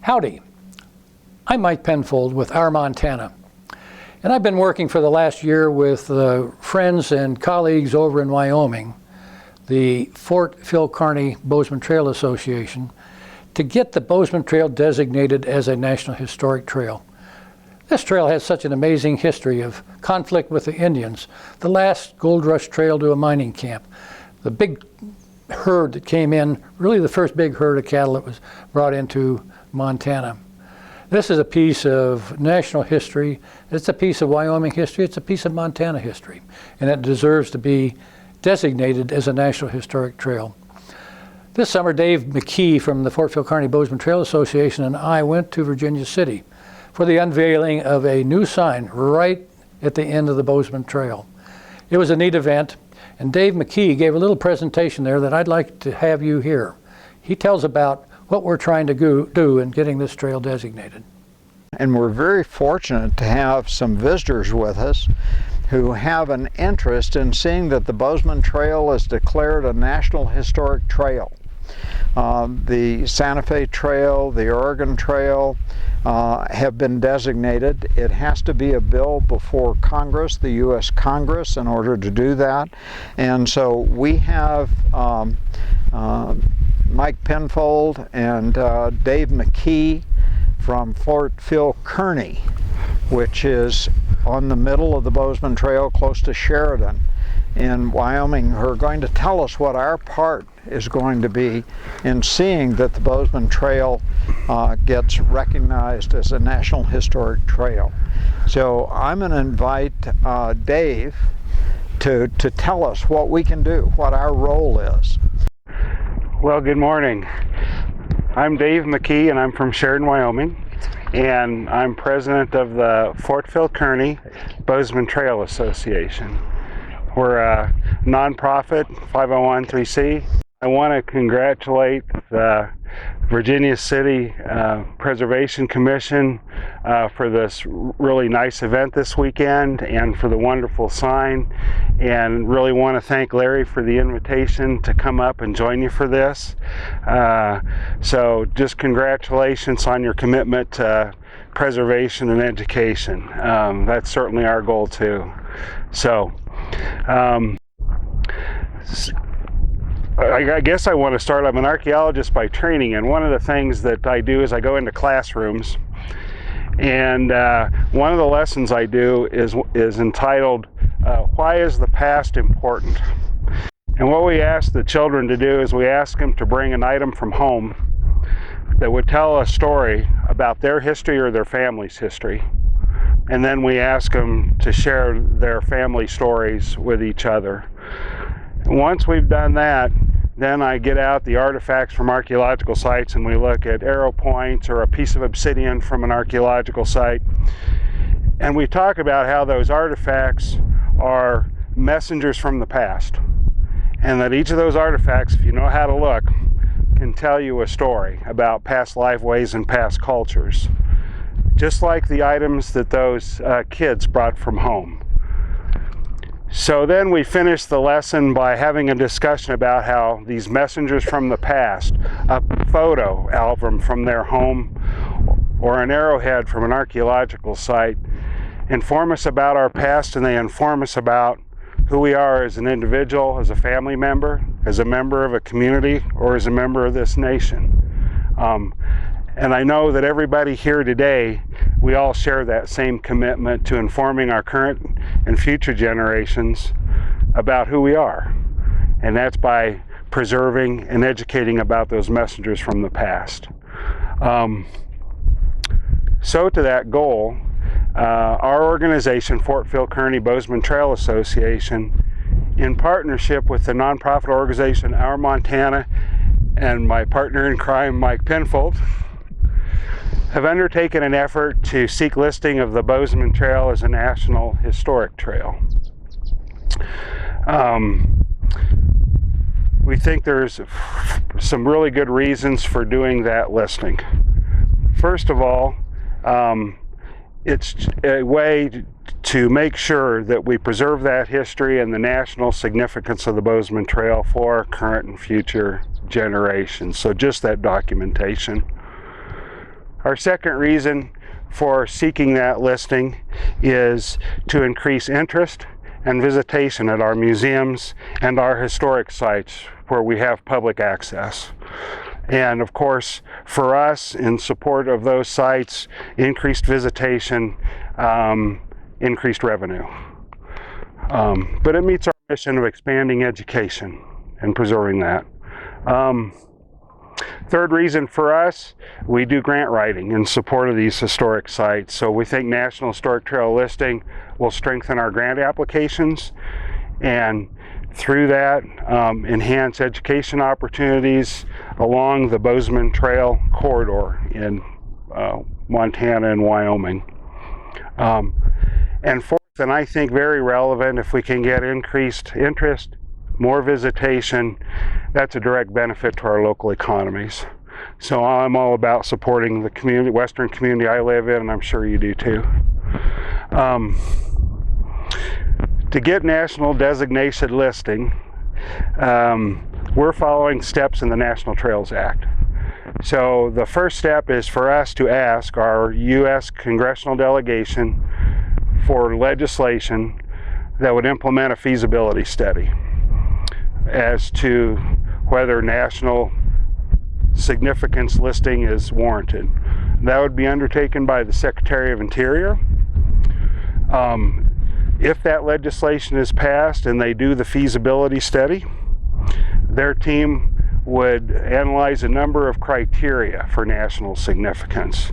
Howdy, I'm Mike Penfold with Our Montana, and I've been working for the last year with friends and colleagues over in Wyoming, the Fort Phil Kearny Bozeman Trail Association, to get the Bozeman Trail designated as a National Historic Trail. This trail has such an amazing history of conflict with the Indians, the last gold rush trail to a mining camp, the big herd that came in, really the first big herd of cattle that was brought into Montana. This is a piece of national history, it's a piece of Wyoming history, it's a piece of Montana history, and it deserves to be designated as a National Historic Trail. This summer, Dave McKee from the Fort Phil Kearny Bozeman Trail Association and I went to Virginia City for the unveiling of a new sign right at the end of the Bozeman Trail. It was a neat event, and Dave McKee gave a little presentation there that I'd like to have you hear. He tells about what we're trying to do in getting this trail designated. And we're very fortunate to have some visitors with us who have an interest in seeing that the Bozeman Trail is declared a National Historic Trail. The Santa Fe Trail, the Oregon Trail have been designated. It has to be a bill before Congress, the U.S. Congress, in order to do that. And so we have Mike Penfold and Dave McKee from Fort Phil Kearny, which is on the middle of the Bozeman Trail close to Sheridan in Wyoming, who are going to tell us what our part is going to be in seeing that the Bozeman Trail gets recognized as a National Historic Trail. So I'm going to invite Dave to tell us what we can do, what our role is. Well, good morning. I'm Dave McKee, and I'm from Sheridan, Wyoming, and I'm president of the Fort Phil Kearny Bozeman Trail Association. We're a nonprofit 501(c)(3). I want to congratulate the Virginia City Preservation Commission for this really nice event this weekend and for the wonderful sign, and really want to thank Larry for the invitation to come up and join you for this. So just congratulations on your commitment to preservation and education. That's certainly our goal too. So I guess I want to start. I'm an archaeologist by training, and one of the things that I do is I go into classrooms, and one of the lessons I do is entitled, Why is the Past Important? And what we ask the children to do is we ask them to bring an item from home that would tell a story about their history or their family's history. And then we ask them to share their family stories with each other. Once we've done that, then I get out the artifacts from archaeological sites and we look at arrow points or a piece of obsidian from an archaeological site. And we talk about how those artifacts are messengers from the past. And that each of those artifacts, if you know how to look, can tell you a story about past lifeways and past cultures. Just like the items that those kids brought from home. So then we finish the lesson by having a discussion about how these messengers from the past, a photo album from their home or an arrowhead from an archaeological site, inform us about our past, and they inform us about who we are as an individual, as a family member, as a member of a community, or as a member of this nation. And I know that everybody here today, we all share that same commitment to informing our current and future generations about who we are. And that's by preserving and educating about those messengers from the past. So to that goal, our organization, Fort Phil Kearny Bozeman Trail Association, in partnership with the nonprofit organization Our Montana and my partner in crime, Mike Penfold, have undertaken an effort to seek listing of the Bozeman Trail as a National Historic Trail. We think there's some really good reasons for doing that listing. First of all, it's a way to make sure that we preserve that history and the national significance of the Bozeman Trail for current and future generations. So just that documentation. Our second reason for seeking that listing is to increase interest and visitation at our museums and our historic sites where we have public access. And of course, for us, in support of those sites, increased visitation, increased revenue. But it meets our mission of expanding education and preserving that. Third reason for us, we do grant writing in support of these historic sites. So we think National Historic Trail listing will strengthen our grant applications, and through that, enhance education opportunities along the Bozeman Trail corridor in Montana and Wyoming. And fourth, and I think very relevant, if we can get increased interest, more visitation, that's a direct benefit to our local economies. So I'm all about supporting the community, western community I live in, and I'm sure you do too. To get national designation listing, we're following steps in the National Trails Act. So the first step is for us to ask our U.S. congressional delegation for legislation that would implement a feasibility study as to whether national significance listing is warranted. That would be undertaken by the Secretary of Interior. If that legislation is passed and they do the feasibility study, their team would analyze a number of criteria for national significance.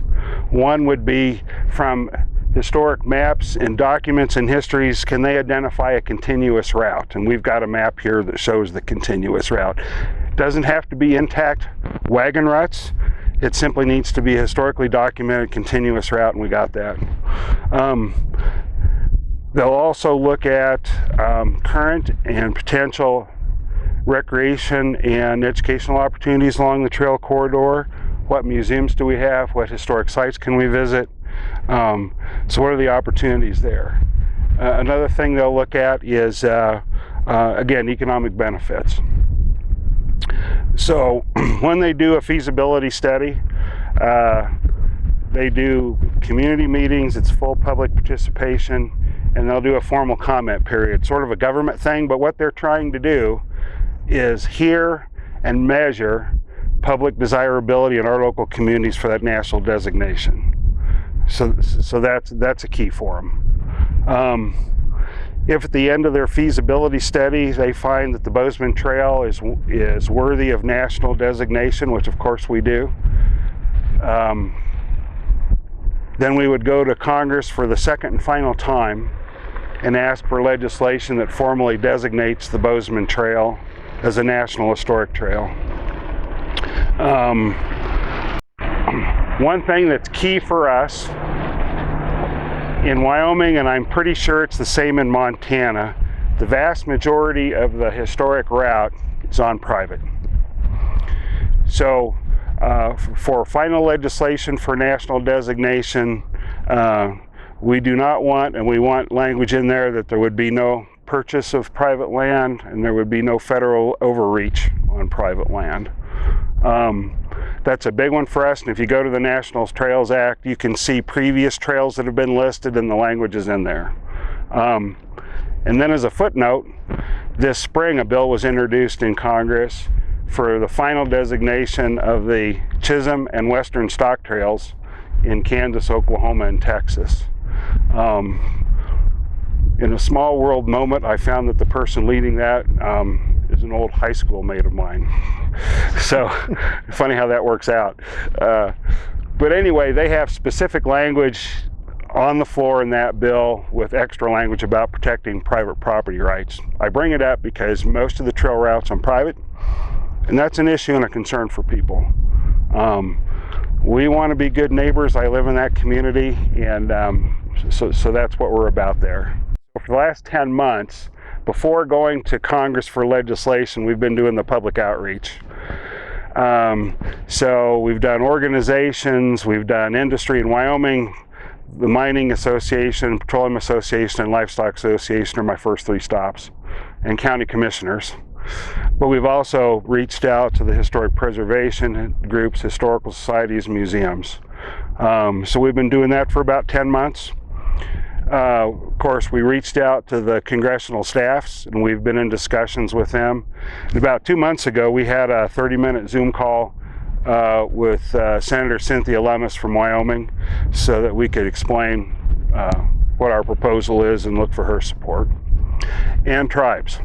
One would be from historic maps and documents and histories, can they identify a continuous route? And we've got a map here that shows the continuous route. It doesn't have to be intact wagon ruts. It simply needs to be a historically documented continuous route, and we got that. They'll also look at current and potential recreation and educational opportunities along the trail corridor. What museums do we have? What historic sites can we visit? So what are the opportunities there? Another thing they'll look at is, again, economic benefits. So when they do a feasibility study, they do community meetings, it's full public participation, and they'll do a formal comment period, sort of a government thing, but what they're trying to do is hear and measure public desirability in our local communities for that national designation. So that's a key for them. If at the end of their feasibility study they find that the Bozeman Trail is worthy of national designation, which of course we do, then we would go to Congress for the second and final time and ask for legislation that formally designates the Bozeman Trail as a National Historic Trail. One thing that's key for us in Wyoming, and I'm pretty sure it's the same in Montana, the vast majority of the historic route is on private. So for final legislation for national designation, we do not want, and we want language in there that there would be no purchase of private land and there would be no federal overreach on private land. That's a big one for us, and if you go to the National Trails Act, you can see previous trails that have been listed and the language is in there. And then as a footnote, this spring a bill was introduced in Congress for the final designation of the Chisholm and Western Stock Trails in Kansas, Oklahoma, and Texas. In a small world moment, I found that the person leading that is an old high school mate of mine. So funny how that works out. But anyway, they have specific language on the floor in that bill with extra language about protecting private property rights. I bring it up because most of the trail routes are private, and that's an issue and a concern for people. We want to be good neighbors. I live in that community, and so that's what we're about there. For the last 10 months, before going to Congress for legislation, we've been doing the public outreach. So we've done organizations, we've done industry in Wyoming, the Mining Association, Petroleum Association, and Livestock Association are my first three stops, and county commissioners. But we've also reached out to the historic preservation groups, historical societies, museums. So we've been doing that for about 10 months. Of course, we reached out to the congressional staffs, and we've been in discussions with them. And about 2 months ago, we had a 30-minute Zoom call with Senator Cynthia Lummis from Wyoming, so that we could explain what our proposal is and look for her support. And tribes.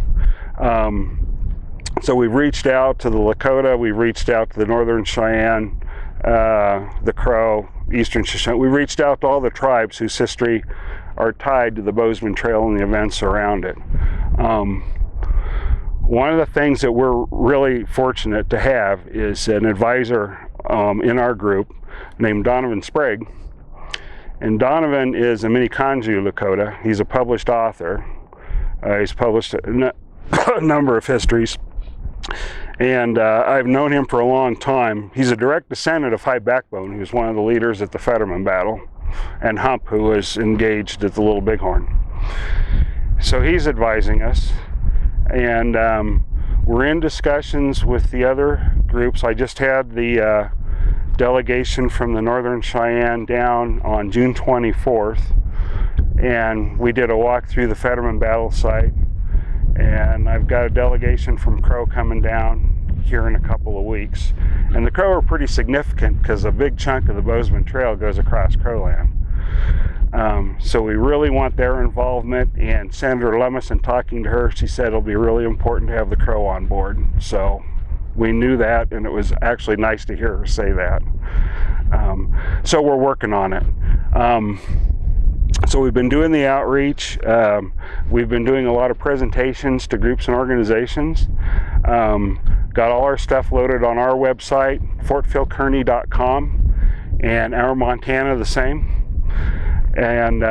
So we've reached out to the Lakota, we've reached out to the Northern Cheyenne, the Crow, Eastern Shoshone. We reached out to all the tribes whose history are tied to the Bozeman Trail and the events around it. One of the things that we're really fortunate to have is an advisor in our group named Donovan Sprague. And Donovan is a Miniconjou Lakota. He's a published author. He's published a number of histories. And I've known him for a long time. He's a direct descendant of High Backbone, who was one of the leaders at the Fetterman battle, and Hump, who was engaged at the Little Bighorn. So he's advising us, and we're in discussions with the other groups. I just had the delegation from the Northern Cheyenne down on June 24th, and we did a walk through the Fetterman battle site. And I've got a delegation from Crow coming down here in a couple of weeks. And the Crow are pretty significant because a big chunk of the Bozeman Trail goes across Crowland. So we really want their involvement, and Senator Lummis, in talking to her, she said it'll be really important to have the Crow on board. So we knew that, and it was actually nice to hear her say that. So we're working on it. So we've been doing the outreach. We've been doing a lot of presentations to groups and organizations. Got all our stuff loaded on our website, fortphilkearney.com, and our Montana the same. And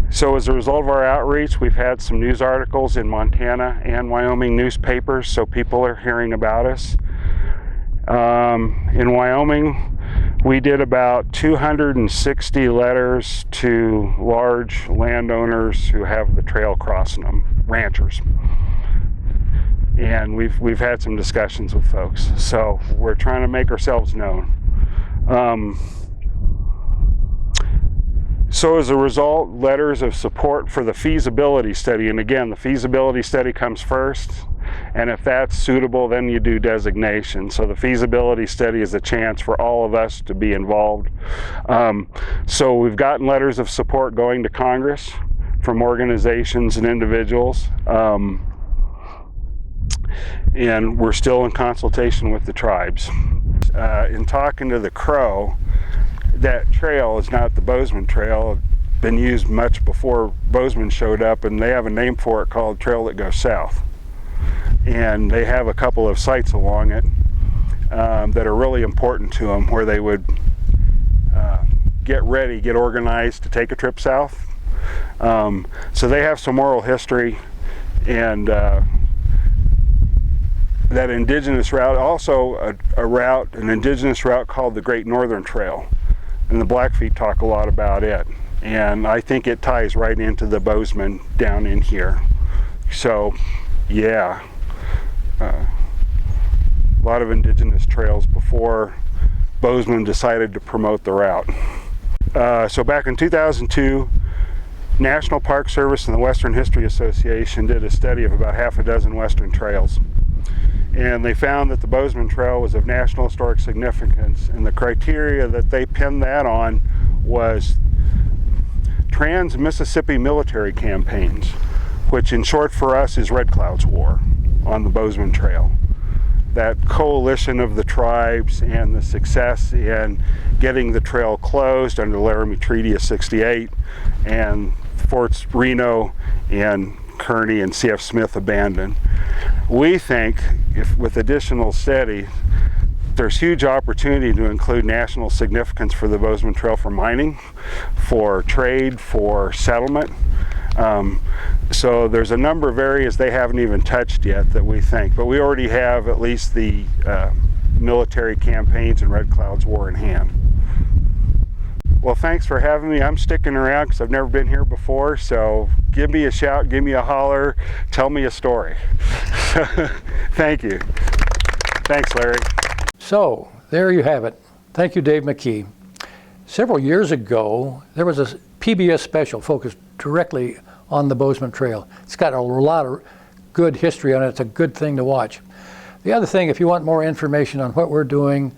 so as a result of our outreach, we've had some news articles in Montana and Wyoming newspapers, so people are hearing about us. In Wyoming, we did about 260 letters to large landowners who have the trail crossing them, ranchers. And we've had some discussions with folks. So we're trying to make ourselves known. So as a result, letters of support for the feasibility study. And again, the feasibility study comes first. And if that's suitable, then you do designation. So the feasibility study is a chance for all of us to be involved. So we've gotten letters of support going to Congress from organizations and individuals. And we're still in consultation with the tribes. In talking to the Crow, that trail is not the Bozeman Trail. It's been used much before Bozeman showed up, and they have a name for it called Trail That Goes South. And they have a couple of sites along it that are really important to them, where they would get ready, get organized to take a trip south. So they have some oral history, and that indigenous route, also an indigenous route called the Great Northern Trail, and the Blackfeet talk a lot about it. And I think it ties right into the Bozeman down in here. So, yeah. A lot of indigenous trails before Bozeman decided to promote the route. So back in 2002, National Park Service and the Western History Association did a study of about half a dozen western trails. And they found that the Bozeman Trail was of national historic significance, and the criteria that they pinned that on was Trans-Mississippi Military Campaigns, which in short for us is Red Cloud's War on the Bozeman Trail. That coalition of the tribes and the success in getting the trail closed under the Laramie Treaty of '68, and Forts Reno and Kearney and C.F. Smith abandoned. We think, if with additional study, there's huge opportunity to include national significance for the Bozeman Trail for mining, for trade, for settlement. So there's a number of areas they haven't even touched yet that we think, but we already have at least the military campaigns and Red Cloud's War in hand. Well, thanks for having me. I'm sticking around because I've never been here before, so give me a shout, give me a holler, tell me a story. Thank you. Thanks, Larry. So, there you have it. Thank you, Dave McKee. Several years ago, there was a PBS special focused directly on the Bozeman Trail. It's got a lot of good history on it. It's a good thing to watch. The other thing, if you want more information on what we're doing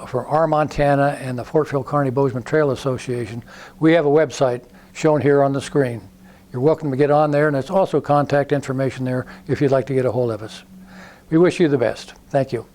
for our Montana and the Fort Phil Kearny Bozeman Trail Association, we have a website shown here on the screen. You're welcome to get on there, and there's also contact information there if you'd like to get a hold of us. We wish you the best. Thank you.